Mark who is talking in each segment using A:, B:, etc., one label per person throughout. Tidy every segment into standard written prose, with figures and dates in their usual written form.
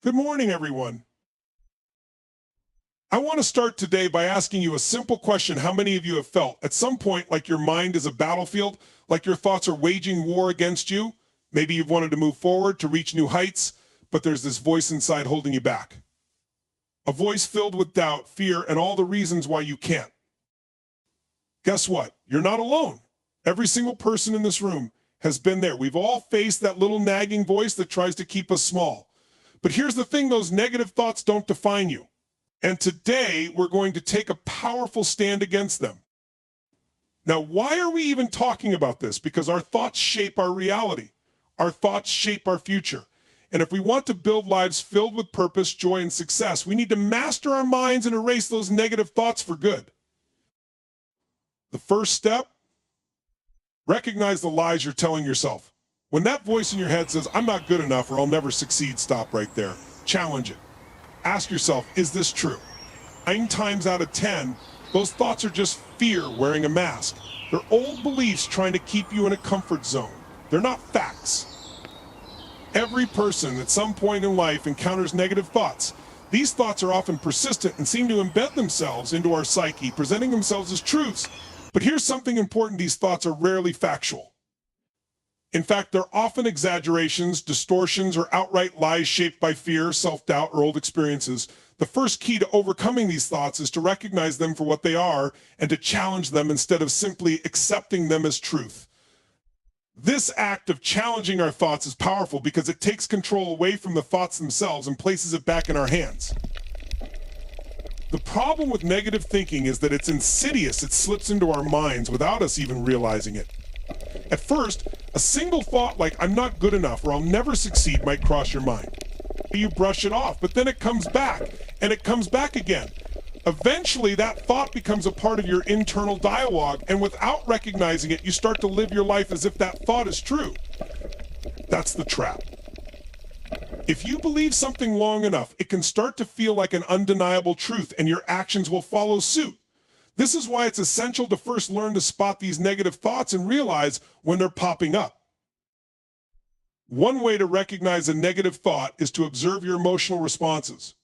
A: Good morning, everyone. I want to start today by asking you a simple question. How many of you have felt at some point like your mind is a battlefield, like your thoughts are waging war against you? Maybe you've wanted to move forward, to reach new heights, but there's this voice inside holding you back. A voice filled with doubt, fear, and all the reasons why you can't. Guess what? You're not alone. Every single person in this room has been there. We've all faced that little nagging voice that tries to keep us small. But here's the thing, those negative thoughts don't define you. And today, we're going to take a powerful stand against them. Now, why are we even talking about this? Because our thoughts shape our reality. Our thoughts shape our future. And if we want to build lives filled with purpose, joy, and success, we need to master our minds and erase those negative thoughts for good. The first step, recognize the lies you're telling yourself. When that voice in your head says, I'm not good enough or I'll never succeed, stop right there. Challenge it. Ask yourself, is this true? 9 times out of 10, those thoughts are just fear wearing a mask. They're old beliefs trying to keep you in a comfort zone. They're not facts. Every person at some point in life encounters negative thoughts. These thoughts are often persistent and seem to embed themselves into our psyche, presenting themselves as truths. But here's something important: these thoughts are rarely factual. In fact, they're often exaggerations, distortions, or outright lies shaped by fear, self-doubt, or old experiences. The first key to overcoming these thoughts is to recognize them for what they are and to challenge them instead of simply accepting them as truth. This act of challenging our thoughts is powerful because it takes control away from the thoughts themselves and places it back in our hands. The problem with negative thinking is that it's insidious. It slips into our minds without us even realizing it. At first, a single thought like, I'm not good enough or I'll never succeed might cross your mind. You brush it off, but then it comes back, and it comes back again. Eventually, that thought becomes a part of your internal dialogue, and without recognizing it, you start to live your life as if that thought is true. That's the trap. If you believe something long enough, it can start to feel like an undeniable truth, and your actions will follow suit. This is why it's essential to first learn to spot these negative thoughts and realize when they're popping up. One way to recognize a negative thought is to observe your emotional responses.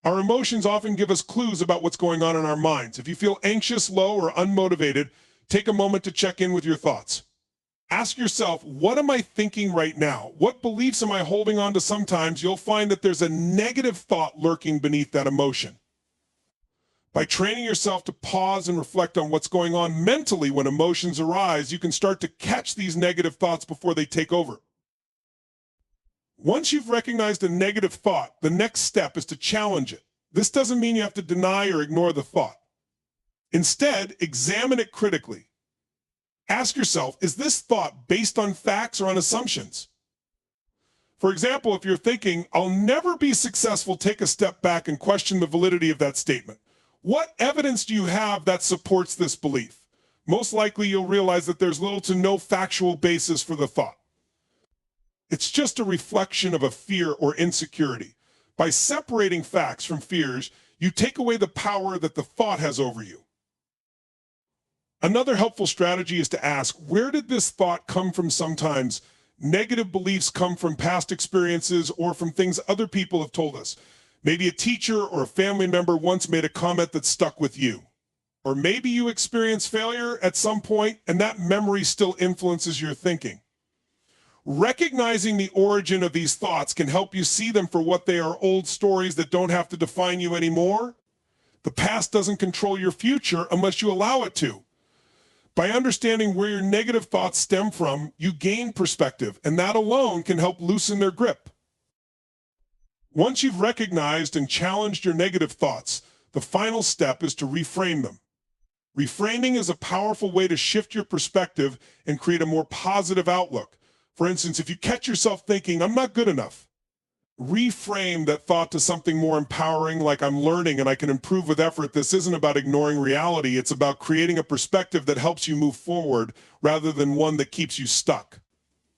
A: Our emotions often give us clues about what's going on in our minds. If you feel anxious, low, or unmotivated, take a moment to check in with your thoughts. Ask yourself, what am I thinking right now? What beliefs am I holding on to? Sometimes you'll find that there's a negative thought lurking beneath that emotion. By training yourself to pause and reflect on what's going on mentally when emotions arise, you can start to catch these negative thoughts before they take over. Once you've recognized a negative thought, the next step is to challenge it. This doesn't mean you have to deny or ignore the thought. Instead, examine it critically. Ask yourself, is this thought based on facts or on assumptions? For example, if you're thinking, I'll never be successful, take a step back and question the validity of that statement. What evidence do you have that supports this belief? Most likely you'll realize that there's little to no factual basis for the thought. It's just a reflection of a fear or insecurity. By separating facts from fears, you take away the power that the thought has over you. Another helpful strategy is to ask, where did this thought come from? Sometimes negative beliefs come from past experiences or from things other people have told us. Maybe a teacher or a family member once made a comment that stuck with you. Or maybe you experienced failure at some point and that memory still influences your thinking. Recognizing the origin of these thoughts can help you see them for what they are: old stories that don't have to define you anymore. The past doesn't control your future unless you allow it to. By understanding where your negative thoughts stem from, you gain perspective, and that alone can help loosen their grip. Once you've recognized and challenged your negative thoughts, the final step is to reframe them. Reframing is a powerful way to shift your perspective and create a more positive outlook. For instance, if you catch yourself thinking, I'm not good enough, reframe that thought to something more empowering, like I'm learning and I can improve with effort. This isn't about ignoring reality. It's about creating a perspective that helps you move forward rather than one that keeps you stuck.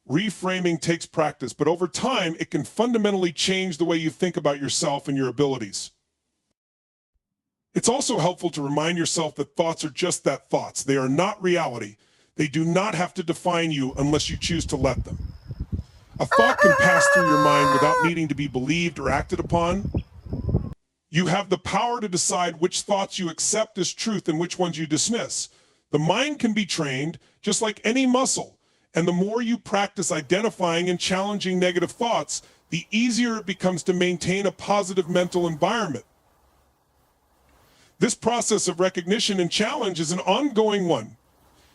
A: Reframing takes practice, but over time, it can fundamentally change the way you think about yourself and your abilities. It's also helpful to remind yourself that thoughts are just that, thoughts. They are not reality. They do not have to define you unless you choose to let them. A thought can pass through your mind without needing to be believed or acted upon. You have the power to decide which thoughts you accept as truth and which ones you dismiss. The mind can be trained just like any muscle, and the more you practice identifying and challenging negative thoughts, the easier it becomes to maintain a positive mental environment. This process of recognition and challenge is an ongoing one.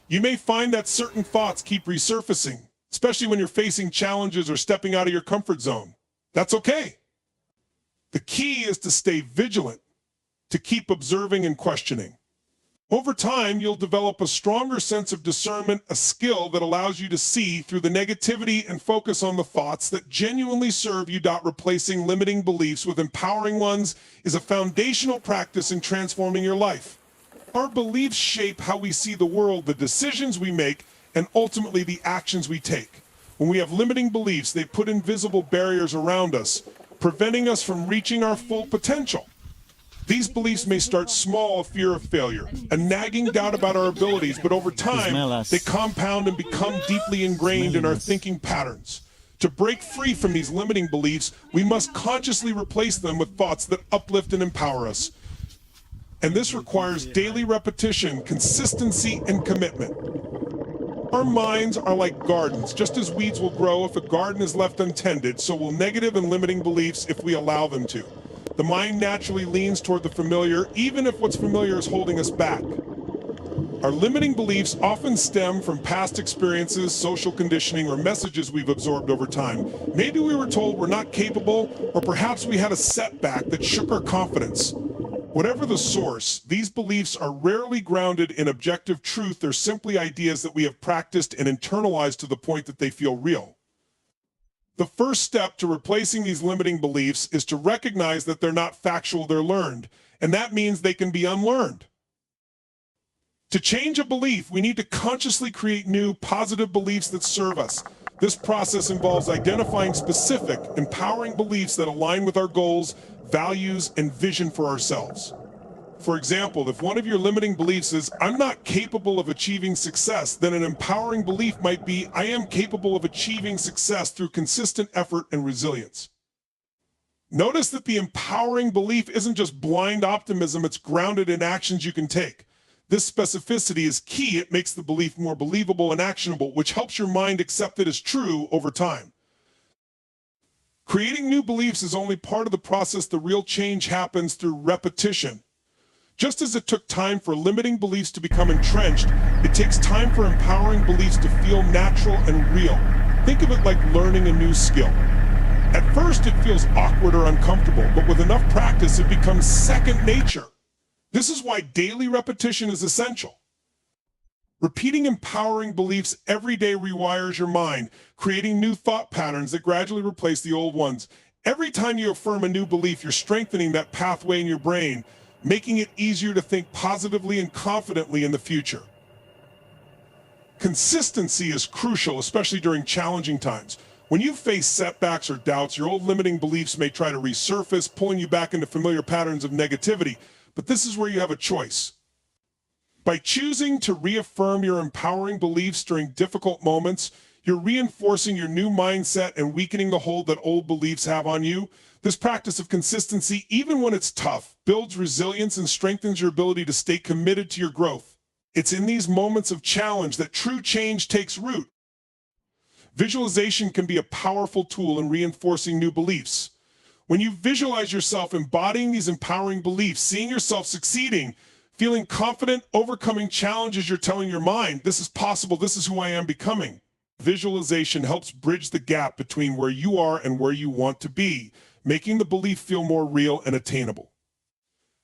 A: You may find that certain thoughts keep resurfacing, especially when you're facing challenges or stepping out of your comfort zone. That's okay. The key is to stay vigilant, to keep observing and questioning. Over time, you'll develop a stronger sense of discernment, a skill that allows you to see through the negativity and focus on the thoughts that genuinely serve you. Replacing limiting beliefs with empowering ones is a foundational practice in transforming your life. Our beliefs shape how we see the world, the decisions we make, and ultimately the actions we take. When we have limiting beliefs, they put invisible barriers around us, preventing us from reaching our full potential. These beliefs may start small, a fear of failure, a nagging doubt about our abilities, but over time, they compound and become deeply ingrained in our thinking patterns. To break free from these limiting beliefs, we must consciously replace them with thoughts that uplift and empower us. And this requires daily repetition, consistency, and commitment. Our minds are like gardens. Just as weeds will grow if a garden is left untended, so will negative and limiting beliefs if we allow them to. The mind naturally leans toward the familiar, even if what's familiar is holding us back. Our limiting beliefs often stem from past experiences, social conditioning, or messages we've absorbed over time. Maybe we were told we're not capable, or perhaps we had a setback that shook our confidence. Whatever the source, these beliefs are rarely grounded in objective truth. They're simply ideas that we have practiced and internalized to the point that they feel real. The first step to replacing these limiting beliefs is to recognize that they're not factual, they're learned, and that means they can be unlearned. To change a belief, we need to consciously create new, positive beliefs that serve us. This process involves identifying specific, empowering beliefs that align with our goals, values, and vision for ourselves. For example, if one of your limiting beliefs is, "I'm not capable of achieving success," then an empowering belief might be, "I am capable of achieving success through consistent effort and resilience." Notice that the empowering belief isn't just blind optimism, it's grounded in actions you can take. This specificity is key. It makes the belief more believable and actionable, which helps your mind accept it as true over time. Creating new beliefs is only part of the process. The real change happens through repetition. Just as it took time for limiting beliefs to become entrenched, it takes time for empowering beliefs to feel natural and real. Think of it like learning a new skill. At first, it feels awkward or uncomfortable, but with enough practice, it becomes second nature. This is why daily repetition is essential. Repeating empowering beliefs every day rewires your mind, creating new thought patterns that gradually replace the old ones. Every time you affirm a new belief, you're strengthening that pathway in your brain, making it easier to think positively and confidently in the future. Consistency is crucial, especially during challenging times. When you face setbacks or doubts, your old limiting beliefs may try to resurface, pulling you back into familiar patterns of negativity. But this is where you have a choice. By choosing to reaffirm your empowering beliefs during difficult moments, you're reinforcing your new mindset and weakening the hold that old beliefs have on you. This practice of consistency, even when it's tough, builds resilience and strengthens your ability to stay committed to your growth. It's in these moments of challenge that true change takes root. Visualization can be a powerful tool in reinforcing new beliefs. When you visualize yourself embodying these empowering beliefs, seeing yourself succeeding, feeling confident, overcoming challenges, you're telling your mind, "This is possible, this is who I am becoming." Visualization helps bridge the gap between where you are and where you want to be, making the belief feel more real and attainable.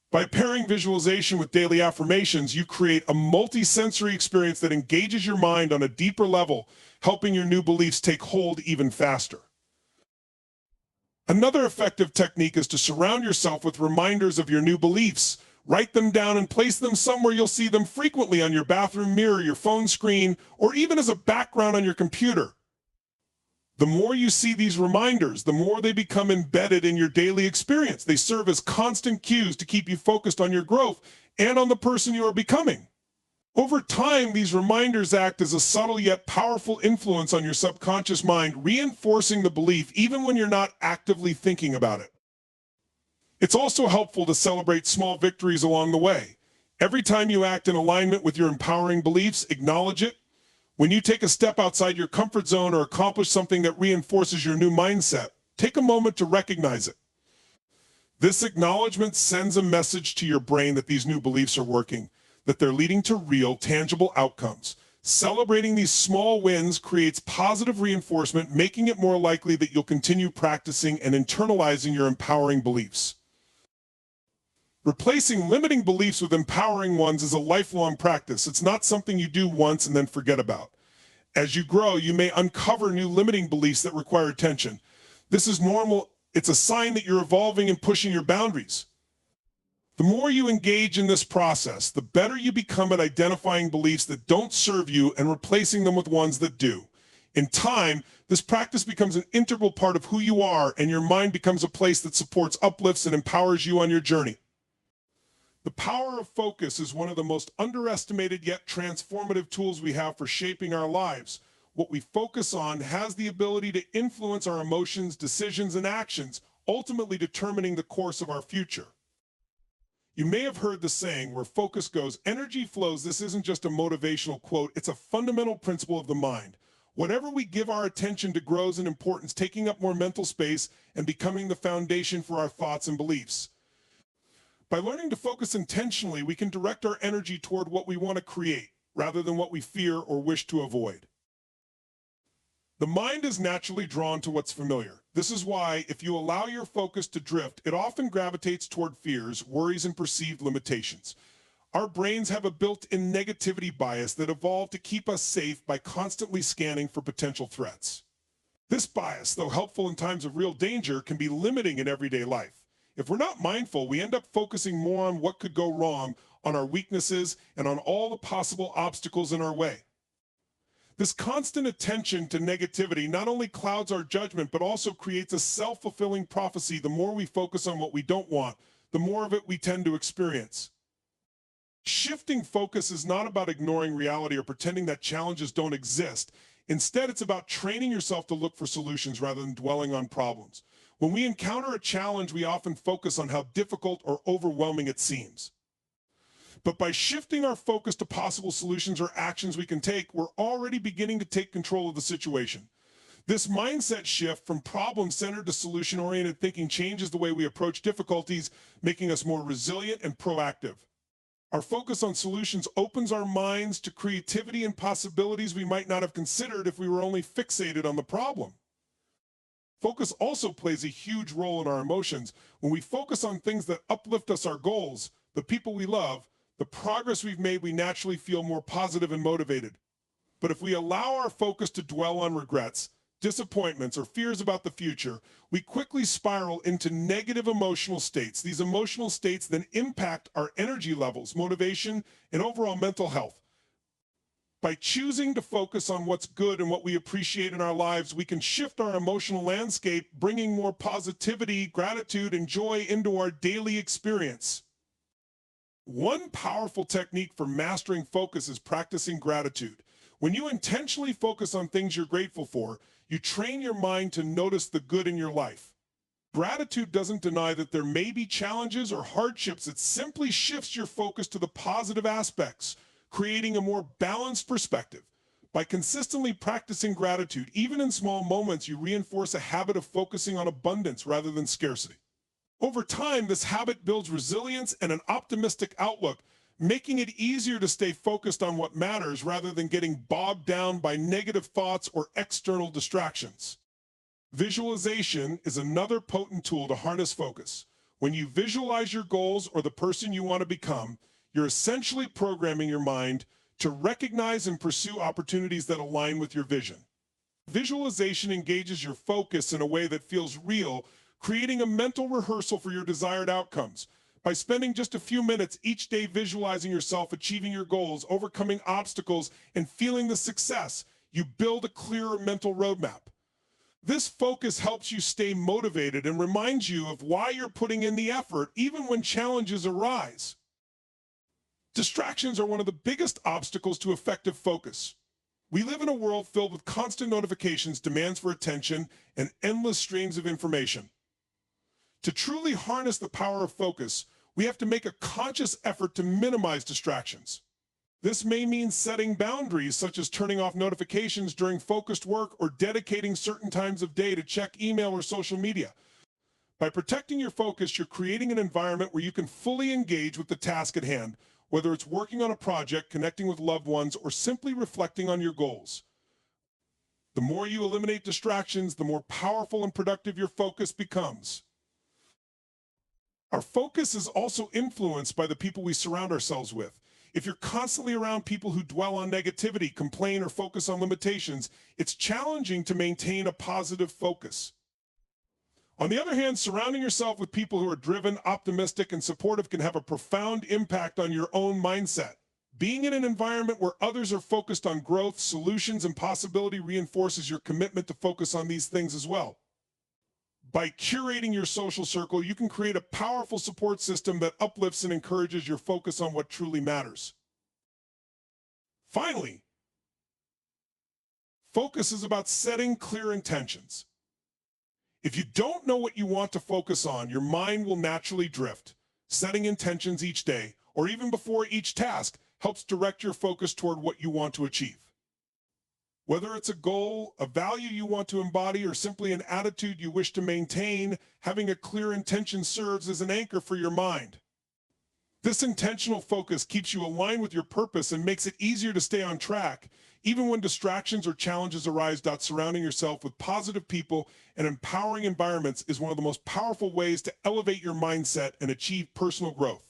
A: By pairing visualization with daily affirmations, you create a multi-sensory experience that engages your mind on a deeper level, helping your new beliefs take hold even faster. Another effective technique is to surround yourself with reminders of your new beliefs. Write them down and place them somewhere you'll see them frequently, on your bathroom mirror, your phone screen, or even as a background on your computer. The more you see these reminders, the more they become embedded in your daily experience. They serve as constant cues to keep you focused on your growth and on the person you are becoming. Over time, these reminders act as a subtle yet powerful influence on your subconscious mind, reinforcing the belief even when you're not actively thinking about it. It's also helpful to celebrate small victories along the way. Every time you act in alignment with your empowering beliefs, acknowledge it. When you take a step outside your comfort zone or accomplish something that reinforces your new mindset, take a moment to recognize it. This acknowledgement sends a message to your brain that these new beliefs are working, that they're leading to real, tangible outcomes. Celebrating these small wins creates positive reinforcement, making it more likely that you'll continue practicing and internalizing your empowering beliefs. Replacing limiting beliefs with empowering ones is a lifelong practice. It's not something you do once and then forget about. As you grow, you may uncover new limiting beliefs that require attention. This is normal. It's a sign that you're evolving and pushing your boundaries. The more you engage in this process, the better you become at identifying beliefs that don't serve you and replacing them with ones that do. In time, this practice becomes an integral part of who you are, and your mind becomes a place that supports, uplifts, and empowers you on your journey. The power of focus is one of the most underestimated yet transformative tools we have for shaping our lives. What we focus on has the ability to influence our emotions, decisions, and actions, ultimately determining the course of our future. You may have heard the saying, where focus goes, energy flows. This isn't just a motivational quote, it's a fundamental principle of the mind. Whatever we give our attention to grows in importance, taking up more mental space and becoming the foundation for our thoughts and beliefs. By learning to focus intentionally, we can direct our energy toward what we want to create, rather than what we fear or wish to avoid. The mind is naturally drawn to what's familiar. This is why, if you allow your focus to drift, it often gravitates toward fears, worries, and perceived limitations. Our brains have a built-in negativity bias that evolved to keep us safe by constantly scanning for potential threats. This bias, though helpful in times of real danger, can be limiting in everyday life. If we're not mindful, we end up focusing more on what could go wrong, on our weaknesses, and on all the possible obstacles in our way. This constant attention to negativity not only clouds our judgment, but also creates a self-fulfilling prophecy. The more we focus on what we don't want, the more of it we tend to experience. Shifting focus is not about ignoring reality or pretending that challenges don't exist. Instead, it's about training yourself to look for solutions rather than dwelling on problems. When we encounter a challenge, we often focus on how difficult or overwhelming it seems. But by shifting our focus to possible solutions or actions we can take, we're already beginning to take control of the situation. This mindset shift from problem-centered to solution-oriented thinking changes the way we approach difficulties, making us more resilient and proactive. Our focus on solutions opens our minds to creativity and possibilities we might not have considered if we were only fixated on the problem. Focus also plays a huge role in our emotions. When we focus on things that uplift us, our goals, the people we love, the progress we've made, we naturally feel more positive and motivated. But if we allow our focus to dwell on regrets, disappointments, or fears about the future, we quickly spiral into negative emotional states. These emotional states then impact our energy levels, motivation, and overall mental health. By choosing to focus on what's good and what we appreciate in our lives, we can shift our emotional landscape, bringing more positivity, gratitude, and joy into our daily experience. One powerful technique for mastering focus is practicing gratitude. When you intentionally focus on things you're grateful for, you train your mind to notice the good in your life. Gratitude doesn't deny that there may be challenges or hardships. It simply shifts your focus to the positive aspects, creating a more balanced perspective. By consistently practicing gratitude, even in small moments, you reinforce a habit of focusing on abundance rather than scarcity. Over time, this habit builds resilience and an optimistic outlook, making it easier to stay focused on what matters rather than getting bogged down by negative thoughts or external distractions. Visualization is another potent tool to harness focus. When you visualize your goals or the person you want to become, you're essentially programming your mind to recognize and pursue opportunities that align with your vision. Visualization engages your focus in a way that feels real, creating a mental rehearsal for your desired outcomes. By spending just a few minutes each day visualizing yourself achieving your goals, overcoming obstacles, and feeling the success, you build a clearer mental roadmap. This focus helps you stay motivated and reminds you of why you're putting in the effort, even when challenges arise. Distractions are one of the biggest obstacles to effective focus. We live in a world filled with constant notifications, demands for attention, and endless streams of information. To truly harness the power of focus, we have to make a conscious effort to minimize distractions. This may mean setting boundaries, such as turning off notifications during focused work or dedicating certain times of day to check email or social media. By protecting your focus, you're creating an environment where you can fully engage with the task at hand, whether it's working on a project, connecting with loved ones, or simply reflecting on your goals. The more you eliminate distractions, the more powerful and productive your focus becomes. Our focus is also influenced by the people we surround ourselves with. If you're constantly around people who dwell on negativity, complain, or focus on limitations, it's challenging to maintain a positive focus. On the other hand, surrounding yourself with people who are driven, optimistic, and supportive can have a profound impact on your own mindset. Being in an environment where others are focused on growth, solutions, and possibility reinforces your commitment to focus on these things as well. By curating your social circle, you can create a powerful support system that uplifts and encourages your focus on what truly matters. Finally, focus is about setting clear intentions. If you don't know what you want to focus on, your mind will naturally drift. Setting intentions each day, or even before each task, helps direct your focus toward what you want to achieve. Whether it's a goal, a value you want to embody, or simply an attitude you wish to maintain, having a clear intention serves as an anchor for your mind. This intentional focus keeps you aligned with your purpose and makes it easier to stay on track, even when distractions or challenges arise. Surrounding yourself with positive people and empowering environments is one of the most powerful ways to elevate your mindset and achieve personal growth.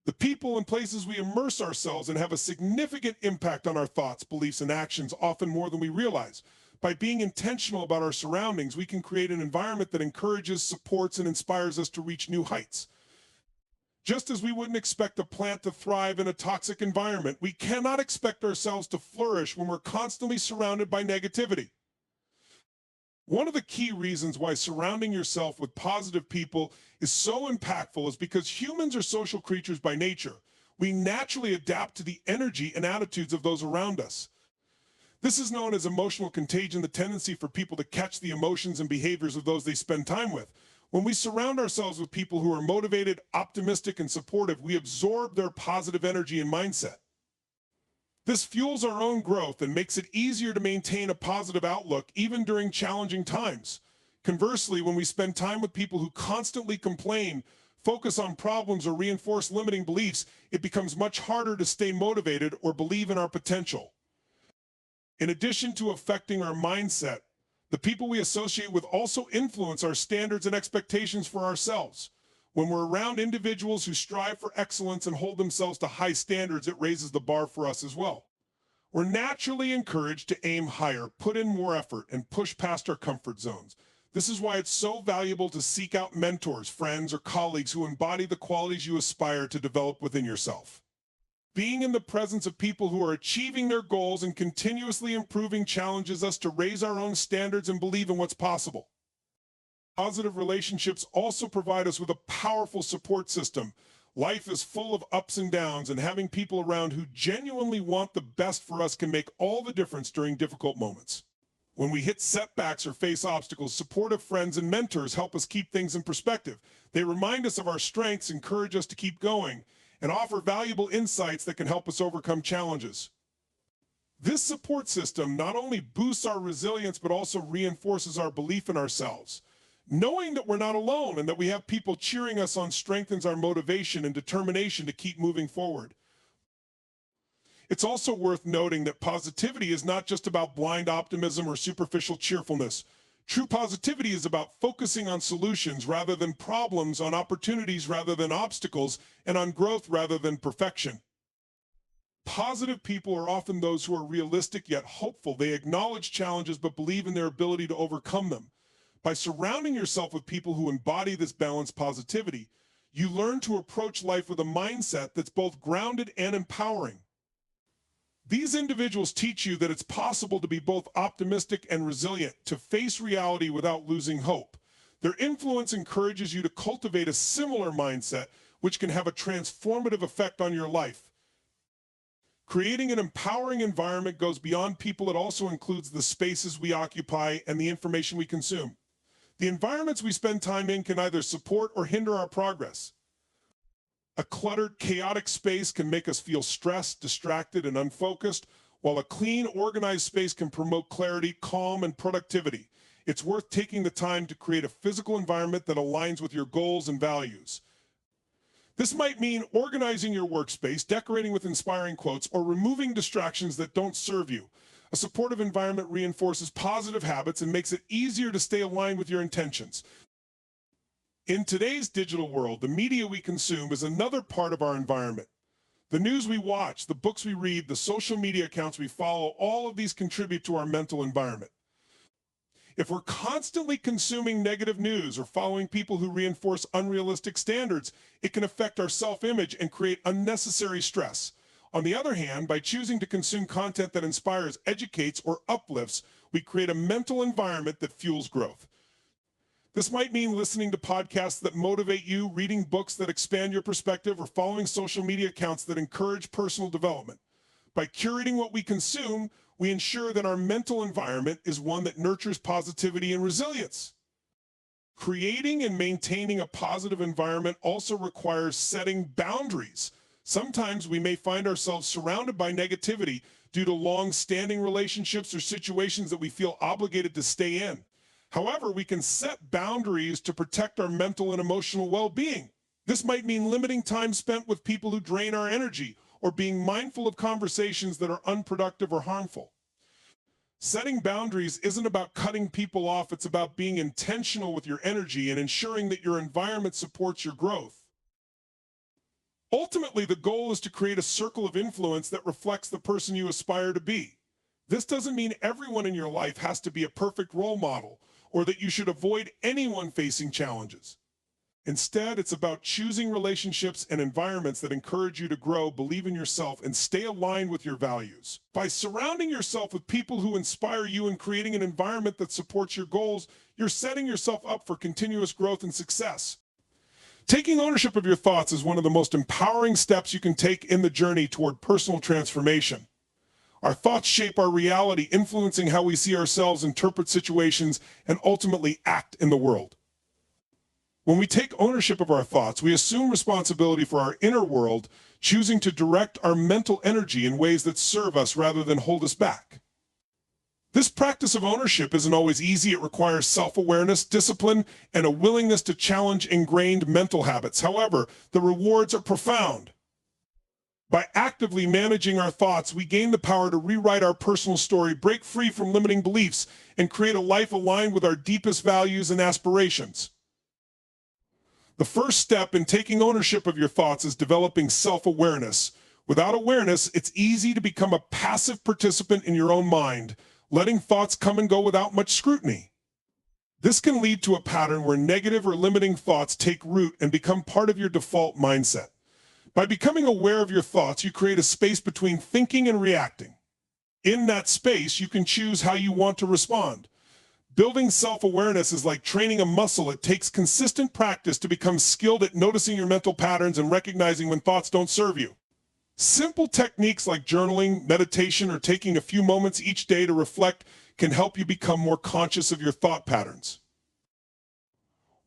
A: The people and places we immerse ourselves in have a significant impact on our thoughts, beliefs, and actions, often more than we realize. By being intentional about our surroundings, we can create an environment that encourages, supports, and inspires us to reach new heights. Just as we wouldn't expect a plant to thrive in a toxic environment, we cannot expect ourselves to flourish when we're constantly surrounded by negativity. One of the key reasons why surrounding yourself with positive people is so impactful is because humans are social creatures by nature. We naturally adapt to the energy and attitudes of those around us. This is known as emotional contagion, the tendency for people to catch the emotions and behaviors of those they spend time with. When we surround ourselves with people who are motivated, optimistic, and supportive, we absorb their positive energy and mindset. This fuels our own growth and makes it easier to maintain a positive outlook even during challenging times. Conversely, when we spend time with people who constantly complain, focus on problems, or reinforce limiting beliefs, it becomes much harder to stay motivated or believe in our potential. In addition to affecting our mindset, the people we associate with also influence our standards and expectations for ourselves. When we're around individuals who strive for excellence and hold themselves to high standards, it raises the bar for us as well. We're naturally encouraged to aim higher, put in more effort, and push past our comfort zones. This is why it's so valuable to seek out mentors, friends, or colleagues who embody the qualities you aspire to develop within yourself. Being in the presence of people who are achieving their goals and continuously improving challenges us to raise our own standards and believe in what's possible. Positive relationships also provide us with a powerful support system. Life is full of ups and downs, and having people around who genuinely want the best for us can make all the difference during difficult moments. When we hit setbacks or face obstacles, supportive friends and mentors help us keep things in perspective. They remind us of our strengths, encourage us to keep going, and offer valuable insights that can help us overcome challenges. This support system not only boosts our resilience, but also reinforces our belief in ourselves. Knowing that we're not alone and that we have people cheering us on strengthens our motivation and determination to keep moving forward. It's also worth noting that positivity is not just about blind optimism or superficial cheerfulness. True positivity is about focusing on solutions rather than problems, on opportunities rather than obstacles, and on growth rather than perfection. Positive people are often those who are realistic yet hopeful. They acknowledge challenges but believe in their ability to overcome them. By surrounding yourself with people who embody this balanced positivity, you learn to approach life with a mindset that's both grounded and empowering. These individuals teach you that it's possible to be both optimistic and resilient, to face reality without losing hope. Their influence encourages you to cultivate a similar mindset, which can have a transformative effect on your life. Creating an empowering environment goes beyond people. It also includes the spaces we occupy and the information we consume. The environments we spend time in can either support or hinder our progress. A cluttered, chaotic space can make us feel stressed, distracted, and unfocused, while a clean, organized space can promote clarity, calm, and productivity. It's worth taking the time to create a physical environment that aligns with your goals and values. This might mean organizing your workspace, decorating with inspiring quotes, or removing distractions that don't serve you. A supportive environment reinforces positive habits and makes it easier to stay aligned with your intentions. In today's digital world, the media we consume is another part of our environment. The news we watch, the books we read, the social media accounts we follow, all of these contribute to our mental environment. If we're constantly consuming negative news or following people who reinforce unrealistic standards, it can affect our self-image and create unnecessary stress. On the other hand, by choosing to consume content that inspires, educates, or uplifts, we create a mental environment that fuels growth. This might mean listening to podcasts that motivate you, reading books that expand your perspective, or following social media accounts that encourage personal development. By curating what we consume, we ensure that our mental environment is one that nurtures positivity and resilience. Creating and maintaining a positive environment also requires setting boundaries. Sometimes we may find ourselves surrounded by negativity due to long-standing relationships or situations that we feel obligated to stay in. However, we can set boundaries to protect our mental and emotional well-being. This might mean limiting time spent with people who drain our energy, or being mindful of conversations that are unproductive or harmful. Setting boundaries isn't about cutting people off, it's about being intentional with your energy and ensuring that your environment supports your growth. Ultimately, the goal is to create a circle of influence that reflects the person you aspire to be. This doesn't mean everyone in your life has to be a perfect role model, or that you should avoid anyone facing challenges. Instead, it's about choosing relationships and environments that encourage you to grow, believe in yourself, and stay aligned with your values. By surrounding yourself with people who inspire you and creating an environment that supports your goals, you're setting yourself up for continuous growth and success. Taking ownership of your thoughts is one of the most empowering steps you can take in the journey toward personal transformation. Our thoughts shape our reality, influencing how we see ourselves, interpret situations, and ultimately act in the world. When we take ownership of our thoughts, we assume responsibility for our inner world, choosing to direct our mental energy in ways that serve us rather than hold us back. This practice of ownership isn't always easy. It requires self-awareness, discipline, and a willingness to challenge ingrained mental habits. However, the rewards are profound. By actively managing our thoughts, we gain the power to rewrite our personal story, break free from limiting beliefs, and create a life aligned with our deepest values and aspirations. The first step in taking ownership of your thoughts is developing self-awareness. Without awareness, it's easy to become a passive participant in your own mind, letting thoughts come and go without much scrutiny. This can lead to a pattern where negative or limiting thoughts take root and become part of your default mindset. By becoming aware of your thoughts, you create a space between thinking and reacting. In that space, you can choose how you want to respond. Building self-awareness is like training a muscle. It takes consistent practice to become skilled at noticing your mental patterns and recognizing when thoughts don't serve you. Simple techniques like journaling, meditation, or taking a few moments each day to reflect can help you become more conscious of your thought patterns.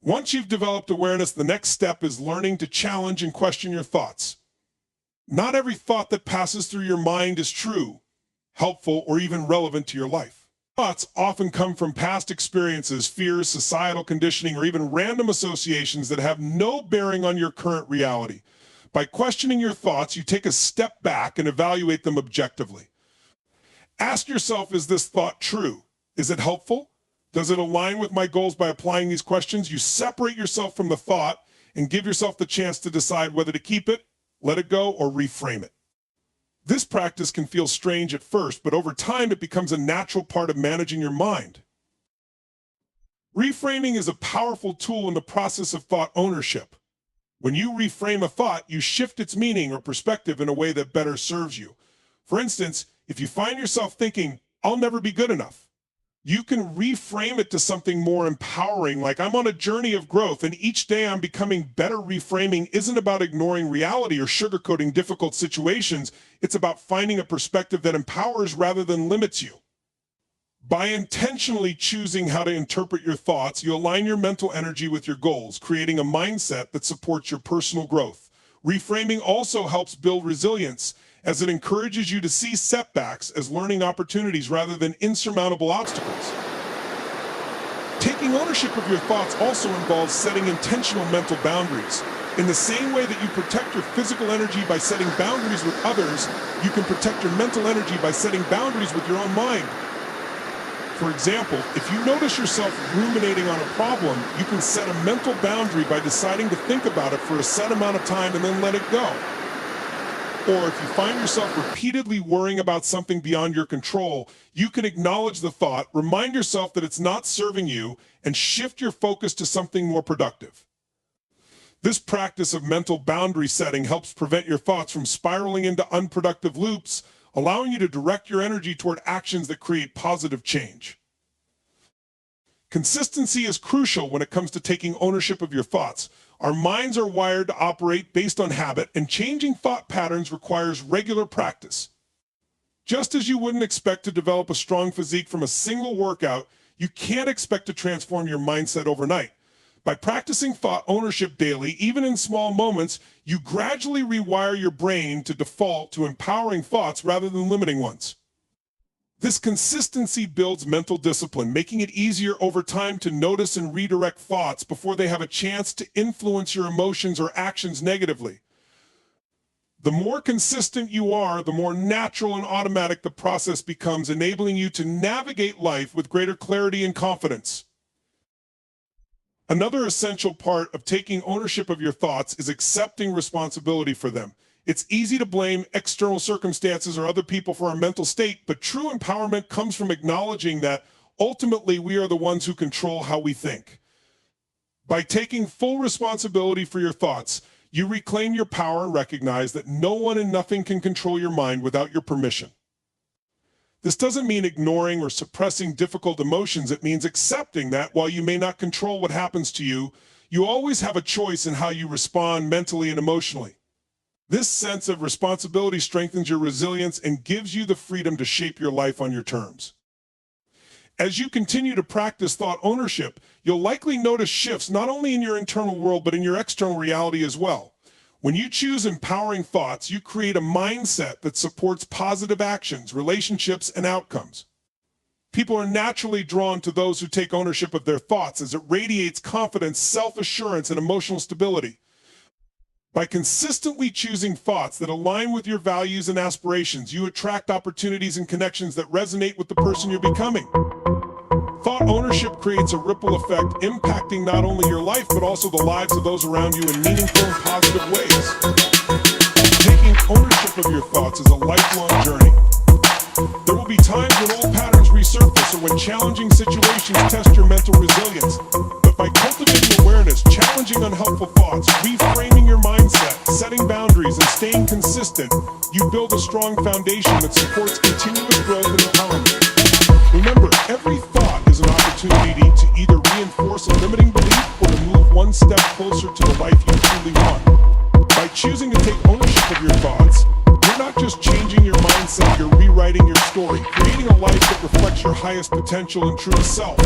A: Once you've developed awareness, the next step is learning to challenge and question your thoughts. Not every thought that passes through your mind is true, helpful, or even relevant to your life. Thoughts often come from past experiences, fears, societal conditioning, or even random associations that have no bearing on your current reality. By questioning your thoughts, you take a step back and evaluate them objectively. Ask yourself, is this thought true? Is it helpful? Does it align with my goals? By applying these questions, you separate yourself from the thought and give yourself the chance to decide whether to keep it, let it go, or reframe it. This practice can feel strange at first, but over time it becomes a natural part of managing your mind. Reframing is a powerful tool in the process of thought ownership. When you reframe a thought, you shift its meaning or perspective in a way that better serves you. For instance, if you find yourself thinking, "I'll never be good enough," You can reframe it to something more empowering, like I'm on a journey of growth and each day I'm becoming better. Reframing isn't about ignoring reality or sugarcoating difficult situations. It's about finding a perspective that empowers rather than limits you. By intentionally choosing how to interpret your thoughts, you align your mental energy with your goals, creating a mindset that supports your personal growth. Reframing also helps build resilience, as it encourages you to see setbacks as learning opportunities rather than insurmountable obstacles. Taking ownership of your thoughts also involves setting intentional mental boundaries. In the same way that you protect your physical energy by setting boundaries with others, you can protect your mental energy by setting boundaries with your own mind. For example, if you notice yourself ruminating on a problem, you can set a mental boundary by deciding to think about it for a set amount of time and then let it go. Or if you find yourself repeatedly worrying about something beyond your control, you can acknowledge the thought, remind yourself that it's not serving you, and shift your focus to something more productive. This practice of mental boundary setting helps prevent your thoughts from spiraling into unproductive loops, allowing you to direct your energy toward actions that create positive change. Consistency is crucial when it comes to taking ownership of your thoughts. Our minds are wired to operate based on habit, and changing thought patterns requires regular practice. Just as you wouldn't expect to develop a strong physique from a single workout, you can't expect to transform your mindset overnight. By practicing thought ownership daily, even in small moments, you gradually rewire your brain to default to empowering thoughts rather than limiting ones. This consistency builds mental discipline, making it easier over time to notice and redirect thoughts before they have a chance to influence your emotions or actions negatively. The more consistent you are, the more natural and automatic the process becomes, enabling you to navigate life with greater clarity and confidence. Another essential part of taking ownership of your thoughts is accepting responsibility for them. It's easy to blame external circumstances or other people for our mental state, but true empowerment comes from acknowledging that ultimately we are the ones who control how we think. By taking full responsibility for your thoughts, you reclaim your power and recognize that no one and nothing can control your mind without your permission. This doesn't mean ignoring or suppressing difficult emotions. It means accepting that while you may not control what happens to you, you always have a choice in how you respond mentally and emotionally. This sense of responsibility strengthens your resilience and gives you the freedom to shape your life on your terms. As you continue to practice thought ownership, you'll likely notice shifts not only in your internal world but in your external reality as well. When you choose empowering thoughts, you create a mindset that supports positive actions, relationships, and outcomes. People are naturally drawn to those who take ownership of their thoughts, as it radiates confidence, self-assurance, and emotional stability. By consistently choosing thoughts that align with your values and aspirations, you attract opportunities and connections that resonate with the person you're becoming. Thought ownership creates a ripple effect, impacting not only your life, but also the lives of those around you in meaningful and positive ways. Taking ownership of your thoughts is a lifelong journey. There will be times when old patterns resurface or when challenging situations test your mental resilience. But by cultivating awareness, challenging unhelpful thoughts, reframing your mindset, setting boundaries, and staying consistent, you build a strong foundation that supports continuous growth and empowerment. Remember, every thought is an opportunity to either reinforce a limiting belief or to move one step closer to the life you truly want. By choosing to take ownership of your thoughts, you're not just changing your mindset, you're rewriting your story, creating a life that reflects your highest potential and truest self.